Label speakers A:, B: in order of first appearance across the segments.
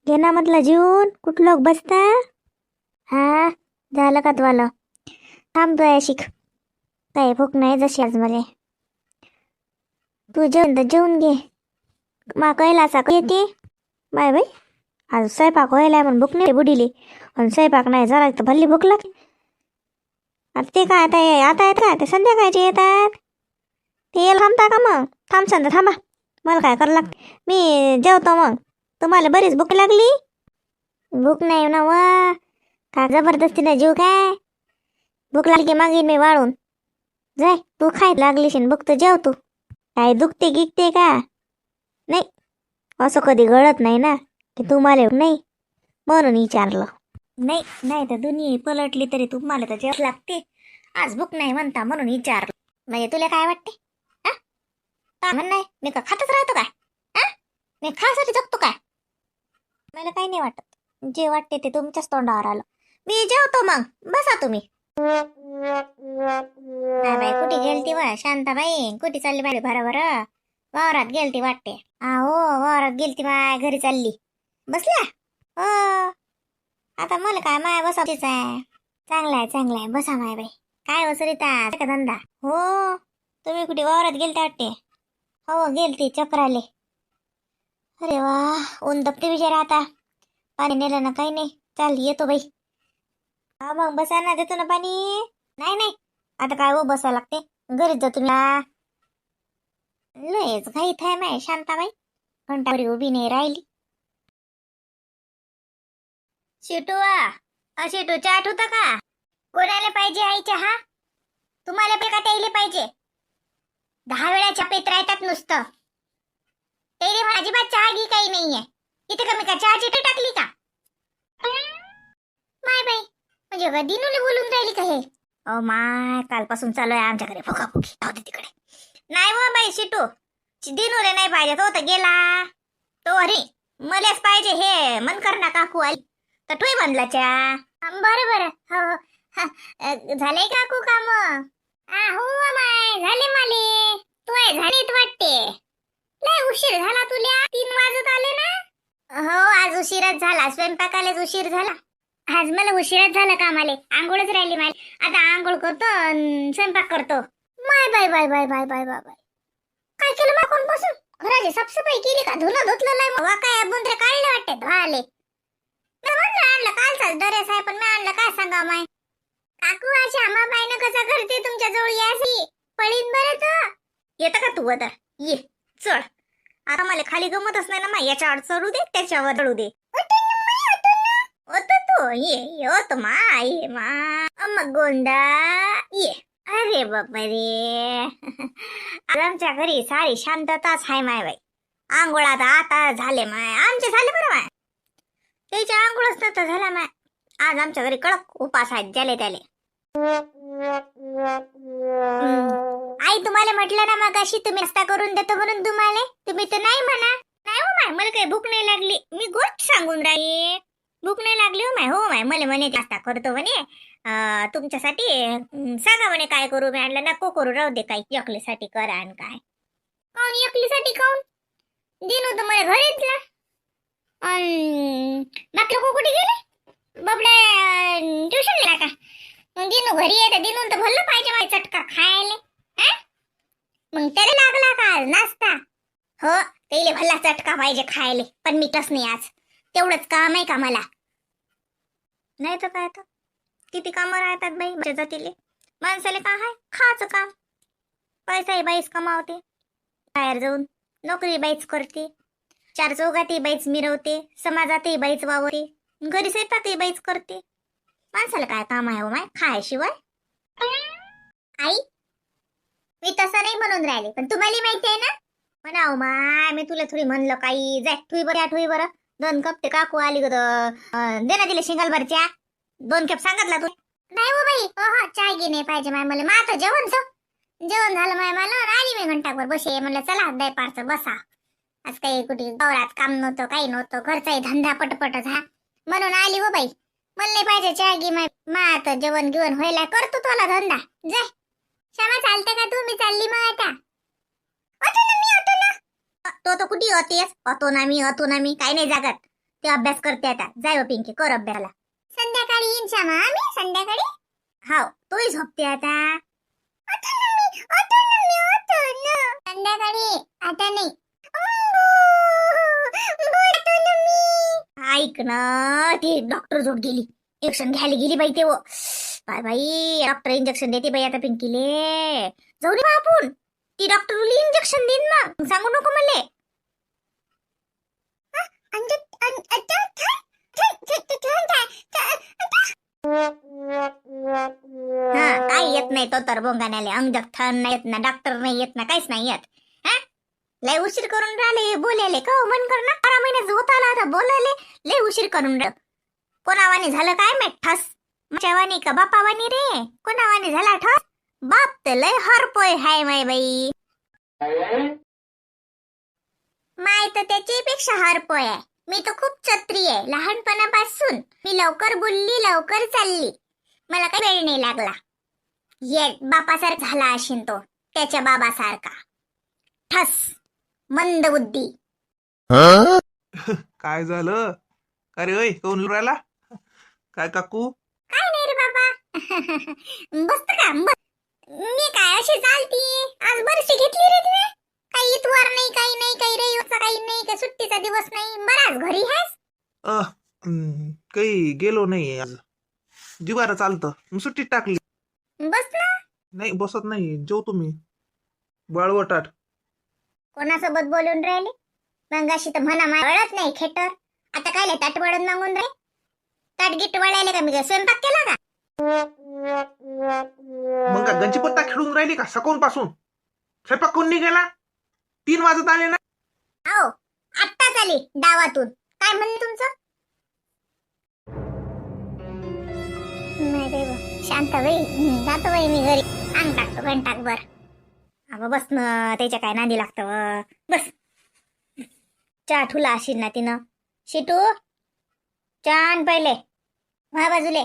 A: घे ना म्हटलं जेवून. कुठं लोक बसता? हा झालं का तुम्हाला? थांबतोय शिक. काही भूक नाही जशी आज मला. तू जेवून घे. मा कैला असा येते बाय बाई. आज स्वयंपाक व्हायला म्हणून भूक नाही बुडीली. आणि स्वयंपाक नाही झाला तर भल्ली भूक लागली. आता ते काय आता येत का? ते संध्याकाळचे येतात. ते येईल थांबता का मग? थांबसान तर थांबा. मला काय करावं लागते? मी जेवतो मग. तुम्हाला बरीच भूक लागली? भूक नाही ना वा. का जबरदस्तीने जीव काय? भूक लागली मागीन मी वाळून. जाय तू खाय लागलीशी भूक तर जेव तू. काय दुखते गिकते का? नाही असं कधी घडत नाही ना की तुम्हाला नाही म्हणून विचारलं. नाही नाही तर दुनिया पलटली तरी तुम्हाला तर जेव लागते. आज भूक नाही म्हणता म्हणून विचारलं. म्हणजे तुला काय वाटते? का म्हण नाही मी का खातच राहतो काय? मी खासाठी जगतो काय? मला काही नाही वाटत. जे वाटते ते तुमच्याच तोंडावर आलं. मी जेवतो मग. बसा तुम्ही. काय बाई कुठे गेलती वा शांताबाई? कुठे चालली बाई? भरा वावरात गेलती वाटते. हो वावरात गेलती माय. घरी चालली. बसल्या? हो. आता मला काय माय बसायचीच आहे. चांगलं आहे बसा माय बाई. काय हो सरिता का धंदा? हो तुम्ही कुठे वावरात गेलते वाटते? हो गेलती चक्राले. अरे वा ऊन दपते बिचारा. आता पाणी नेलं ना काही नाही. चाल येतो बाई. हा मग बसा ना देतो ना पाणी. नाही नाही आता काय हो बसायला लागते. घरीच जा तुम्ही. लयच घाईत आहे माय शांताबाई. घंटाभरी उभी नाही राहिली. शेटू शेटू चाट होता का? कोणाला पाहिजे आई चहा? तुम्हाला का त्याला पाहिजे? 10 वेळा चपेत राहतात नुसतं. तेरी अजिबात चहा घी काही नाहीये. इथे कमी का चहाची टी टाकली का? माय बाई म्हणजे का दिनूला बोलून राहिली का हे? माय कालपासून चालू आहे आमच्याकडे फुकाफुकी. होते तिकडे. नाही व बाई शिटू. दिनूले नाही पाहिजे. तो तर गेला. तो अरे मलाच पाहिजे. हे मन कर ना काकू आली तर ठोय बंदलाच्या. बरं हो झाले काकू काम? हो माय झाले माले. तू झालीत वाटते. लय उशीर झाला तुला. 3 वाजत आले ना. हो आज उशीरच झाला. स्वयंपाकालाच उशीर झाला. आज मला उशीरच झाला कामाले. आंघोळच राहिली माय. आता आंघोळ करतो स्वयंपाक करतो. माय bye bye bye bye bye bye. काय केलं मग कोण बसून? घराची साफसफाई केली का? धुणं धुतलं नाही मग काय बुंदरे काढले वाटते धुवाले. मी म्हणलं आणलं कालचाच ड्रेस आहे पण मी आणलं काय सांगा माय. काकू अशी आम्हा बाईनं कसा करते तुमच्या जवळ यासी पळीन बरं तर. येतं का तू आता? ये चढ. आता मला खाली गमतच नाही ना माय. याच्यावर चढू दे त्याच्यावर चढू दे. तो ये होत माय मग गोंडा ये. अरे बाबा रे. आमच्या घरी सारी शांतताच हाय माय बाई. आंघोळात आता झाले माय. आमचे झाले बरं माय. त्याच्या आंघोळच तर झाला माय. आज आमच्या घरी कडक उपास आहेत ज्याले त्याले. आई तुम्हाला म्हटलं ना मग अशी तुम्ही नाश्ता करून देतो म्हणून तुम्हाला. तुम्ही तर नाही म्हणा. नाही हो माय मला काही भूक नाही लागली. मी गोष्ट सांगून राहिली. भूक नाही लागली हो माय. हो माय मला म्हणे नाश्ता करतो म्हणे. तुमच्यासाठी सांगा म्हणे काय करू. मी आणलं नको करू राहू दे. काही एकलीसाठी करा आणि काय. काऊन एकलीसाठी काऊन? दिनू तर मला घरीच ना. बाकी लोक कुठे गेले? बाबड्या ट्युशन गेला का? दिनू घरी येते. दिनू तर भरलं पाहिजे माझा चटका खायला. मग त्याला लागला का नाश्ता? हो त्याला भल्ला चटका पाहिजे खायला. पण मी तस नाही आज. तेवढंच काम आहे का मला? नाही तर काय तर किती कामं राहतात बाई जातीले. माणसाले काय आहे? खायचं काम. पैसाही बाईच कमावते. बाहेर जाऊन नोकरी बाईच करते. 4 चौघातही बाईच मिरवते. समाजातही बाईच वावरते. घरी स्वयंपाकही बाईच करते. माणसाला काय काम आहे हो माय खायशिवाय? आई मी तसं नाही म्हणून राहिले पण तुम्हाला माहिती आहे ना. म्हणाव माय मी तुला थोडी म्हणलं काही. जाय ठुई बरं ठुई बरं. 2 कप ते काकू आली ग दे ना दिले शिंगलभरच्या. 2 कप सांगितला तू. नाही हो बाई. हो चाय घे नाही पाहिजे माय मला. आता जेवण झालं माय. मला आली मी घंटाभर बसे. म्हणलं चला दाय पारचं बसा. आज काही कुठे गावात काम नव्हतं काही नव्हतं. घरचाही धंदा पटपट झा म्हणून आली हो बाई. मला नाही पाहिजे चाय घे माय. आता जेवण गिवण व्हायला करतो तुला धंदा. जाय श्यामा चालते का तू? मी चालली मग आता. तो तर कुठे होतेस? अतो ना मी काही नाही जागत. ते अभ्यास करते आता. जाय हो पिंकी, कर अभ्यासाला. संध्याकाळी येईन श्यामा आम्ही संध्याकाळी. हाव तोही झोपते आता. संध्याकाळी आता नाही. ऐक ना, ती डॉक्टर जोड गेली, इंजेक्शन घ्यायला गेली बाई. ते बाय बाई, डॉक्टर इंजेक्शन देते बाई आता पिंकीले. जाऊ दे बा आपण, ती डॉक्टर इंजेक्शन देईन ना, सांगू नको मले. हा काय येत नाही तो तर बोंगाण्याले. अंगजक थन नाही येत ना, डॉक्टर नाही येत ना, काहीच नाही येत. लय उशीर करून राहिले बोलायले. का मन कर ना, 12 महिन्याच होत आला आता बोलायले. लय उशीर करून राहिलं. कोणावानी झालं काय माहित ठस. चवानी का बापावानी रे, कोणावानी झाला ठस. बाप तर लय हरपोय हाय माय बाई. माय तर त्याच्यापेक्षा हरपोय आहे. मी तर खूप छत्री आहे लहानपणापासून. मी लवकर बोलली, लवकर चालली, मला काही वेळ नाही लागला. ये बापासारखा झाला असेल तो, त्याच्या बाबासारखा ठस, मंद बुद्धी.
B: काय झालं? अरे ओय, कोण राहिला? काय काकू?
A: काय नाही रे बाबा. बसत का? मी काय अशी चालती. आज बरशी घेतली रे तिने. काही इतवार नाही, काही नाही, काही रविवारचा काही नाही, काही सुट्टीचा दिवस नाही. बराच घरी आहेस?
B: काही गेलो नाही आज. जिवारा चालतं, मग सुट्टीत टाकली.
A: बस ना.
B: नाही बसत नाही, जेवतो मी. बाळवटाट.
A: कोणासोबत बोलून राहिले? मंगाशी तर म्हणा वळत नाही खेटर. आता काय ताट वळून मागून रे? ताट गिट वळायले का? मी काय स्वयंपाक केला का?
B: मग का गंजी पत्ता खेळून राहिली का सकाळून पासून? स्वयंपाक कोण नाही गेला? 3 वाजत आले ना.
A: हो आत्ताच आली डावातून. काय म्हणणे तुमचं? नाही रे शांत बाई, जातो बाई मी घरी. अंग टाकतो घंटाकभर. अगं बस ना, त्याच्या काय नादी लागतं. बस, चहा ठुला अशी ना तिनं. शिटू छान पहिले मा बाजूले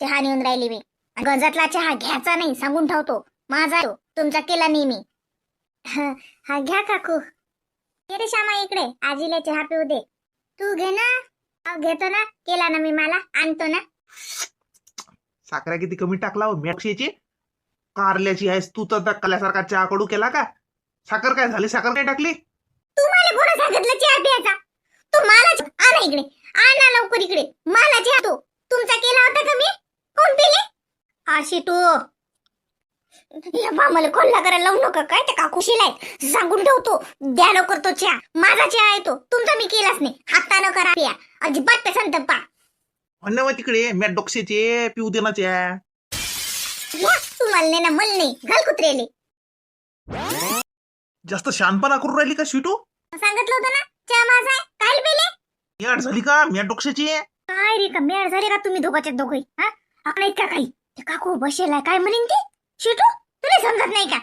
A: चहा नेऊन राहिली मी. गंजातला चहा घ्यायचा नाही सांगून ठेवतो. माझा तो, तुमचा केला नाही मी. हा घ्या काकू. ये रे श्यामा इकडे, आजीला चहा पिऊ दे. तू घे ना. घेतो ना, केला ना मी, मला आणतो ना.
B: साखरा किती कमी टाकला हो मॅक्सीची. कारल्याची आहेस तू तर कल्यासारखा चहा कडू केला का? साखर काय झाली? साखर काय टाकली?
A: तुम्हाला कोणा सांगितलं चहा प्यायचा? तू मला आणा इकडे, आणा लवकर इकडे. मला चहा तो तुमचा केला होता का मी? कोण पिले? आशी तू या मामाला कोल्हा करायला लावू नका. काय ते काकू शिलाय सांगून ठेवतो. द्या लवकर तो चहा. माझा चहा आहे तो, तुमचा मी केलाच नाही. हातानं करा प्या, अजिबात संत पा.
B: अन्य तिकडे मॅट डॉक्सीचे पिऊ दे ना चहा.
A: तुम्हाला नाही ना, मल नाही. घाल कुत्रेले.
B: जास्त शानपणा करून राहिली का स्वीटू?
A: सांगितलं होतं ना चहा माझा आहे. काय पेले?
B: याड झाली का मॅट डॉक्सीची?
A: काय रे का मेळ झाले का तुम्ही दोघांच्या दोघे? हा आपण का काही? ते काकू बसेला काय म्हणेन ते? शिटू तुला समजत नाही का?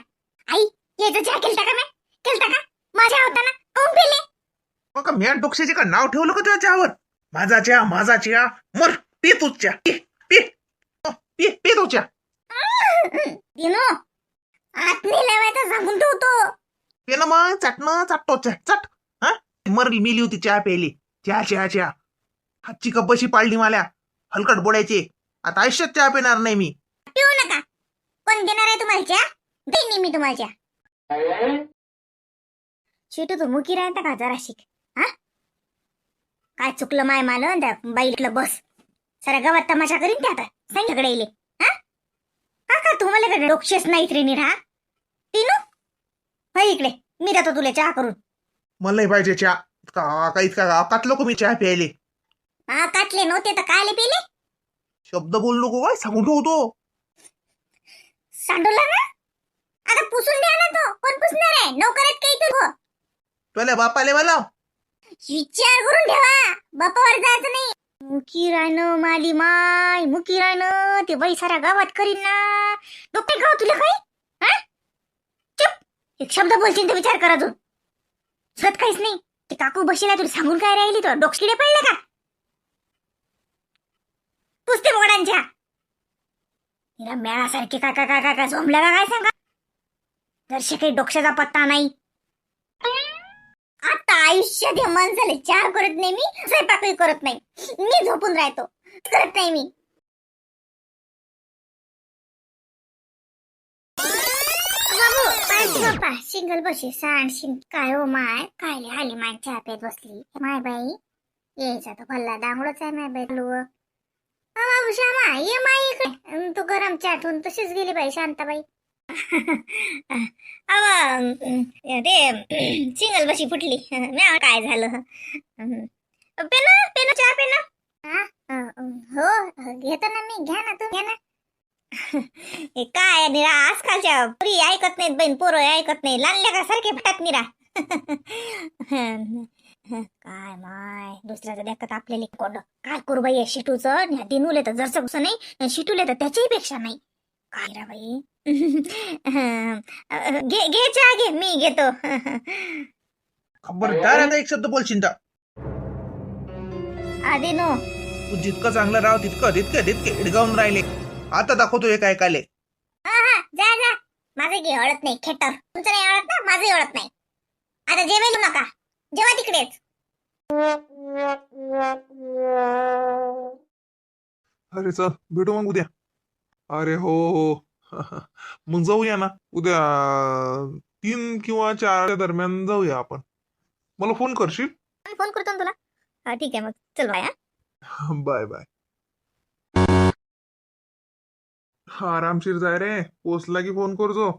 A: आई याचा चहा केलता का? मी केलता का? माझ्या होता ना, कोण पेले?
B: मग का मॅट डॉक्सीचे का नाव ठेवलं का तुझ्या चहावर? माझा चहा, माझा चहा. मर पे तूच चहा. पे तो चहा.
A: दिनो आत नाही लावायचा सांगून ठेवतो.
B: पे ना मग, चाटणं चाटतो चहा. चट. हा मरली मेली होती चहा प्यायली. चहा चहा चहा. हातची कपशी पाळली मला, हलकट बोलायचे. आता आयुष्यात चहा पिणार नाही मी.
A: पिऊ नका. कोण देणार आहे तुम्हाला चहा? देईन मी तुम्हाला चहा. शिटू तू मुकी राहता का जरा शिक? हा काय चुकलं माय मालन त्या बाईतलं. बस सारा गावात तमाशा करीन ते आता संध्याकडे येईल. हा का तुम्हाला डोक्षेच नाहीत रे निरा. तिनू हाय इकडे, मी जातो तुला चहा करून.
B: मला नाही पाहिजे चहा. काही कातलो का मी चहा प्यायले?
A: हा काटले नव्हते तर कायले पिले?
B: शब्द बोल नको काय, सांगून ठेवतो.
A: सांडवला ना आता पुसून द्या ना. तो कोण पुसणार आहे? नोकरात काही तू
B: तुला बापाले मला
A: विचार करून ठेवा. बापावर जायचं नाही. मुकी राहणं माली माय, मुकी राहणं ते बाई सारा गावात करीन ना. डोक्यात गाव तुला काही? हा चुप. एक शब्द बोलशील तर विचार करा तू. सत काहीच नाही. ते काकू बशीला तुला सांगून काय राहिली? तो डोक्षिडे पडले का? पुसते मोडांच्या मेळासारखे काका काका का झोंबल्या का काय सांगा? जरशे काही डोक्याचा पत्ता नाही. आता आयुष्यात हे माणसाला चहा करत नाही मी, स्वयंपाकही करत नाही, मी झोपून राहतो, करत नाही मी. बाबू पाहिजे बाप्पा सिंगल बशी सांडशीन काय हो माय, काय आली माय चहा पेत बसली माय बाई. यायचा तर भल्ला दांगडच आहे माय बाई लो. बाबू श्यामा ये माई इकडे, तू गरम चहा ठेवून तशीच गेली बाई शांताबाई. अव ते सिंगल बशी फुटली. म्या काय झालं. पेना पेना चहा पेना. हो घेतो ना मी, घ्या ना तू घ्या ना. हे काय निरा आजकालच्या पुरी ऐकत नाहीत बहीण, पोरं ऐकत नाही, लहानल्या का सारखे फटात निरा. काय माय दुसऱ्याचं देखत आपल्याला कोंड काय करू बाई या शिटूचं. दिनूले तर जरचं कसं नाही, शिटूले तर त्याच्याही पेक्षा नाही. काय रा बाई. घे घे चहा घे, मी घेतो.
B: खबरदार आता एक शब्द बोलशील तर.
A: दिनू
B: तू जितकं चांगलं राह तितके हिडगावून राहिले. आता दाखवतो एक ऐकायले.
A: हा जा जा, माझं घे हळत नाही खेटर, तुमचं नाही हळत ना, माझंही हळत नाही. आता जेवायला नका, जेवा तिकडेच.
C: अरे चल भेटू मग उद्या. अरे हो हो मग जाऊया ना उद्या 3 किंवा 4 दरम्यान जाऊया आपण. मला फोन करशील.
A: फोन करतो ना तुला. हा ठीक आहे मग, चल बाय.
C: Bye bye. आरामशीर जाय रे, पोचला की फोन करजो.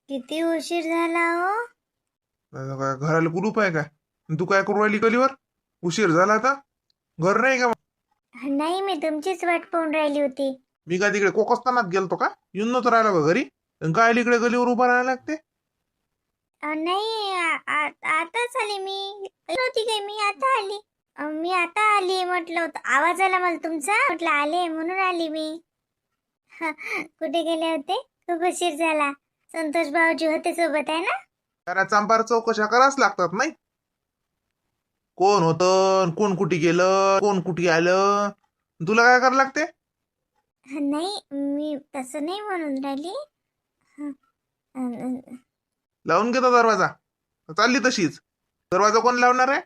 A: किती उशीर झाला हो.
B: काय घराला कुलूप आहे काय? तू काय करू राहिली गलीवर? उशीर झाला आता. घर नाही का?
A: नाही मी तुमचीच वाट पाहून राहिली होती.
B: मी काय तिकडे कोकस्तानात गेलतो का? येऊन नव्हतं राहिलो का घरी? अन काय इकडे गलीवर उभा राहायला लागते?
A: नाही आताच आली मी, नव्हती काय मी, आता आली. मी आता आली म्हटलं होतं, आवाज आला मला तुमचा, म्हटलं आले म्हणून आली मी. कुठे गेले होते? खूप उशीर झाला. संतोष भाऊजी होते सोबत आहे ना?
B: त्याला चांपार चौकशा करावच लागतात नाही? कोण होतं, कोण कुठे गेलं, कोण कुठे आलं, तुला काय करावं लागते?
A: नाही मी तसं नाही म्हणून राहिली.
B: लावून घेतो दरवाजा. चालली तशीच. दरवाजा कोण लावणार आहे?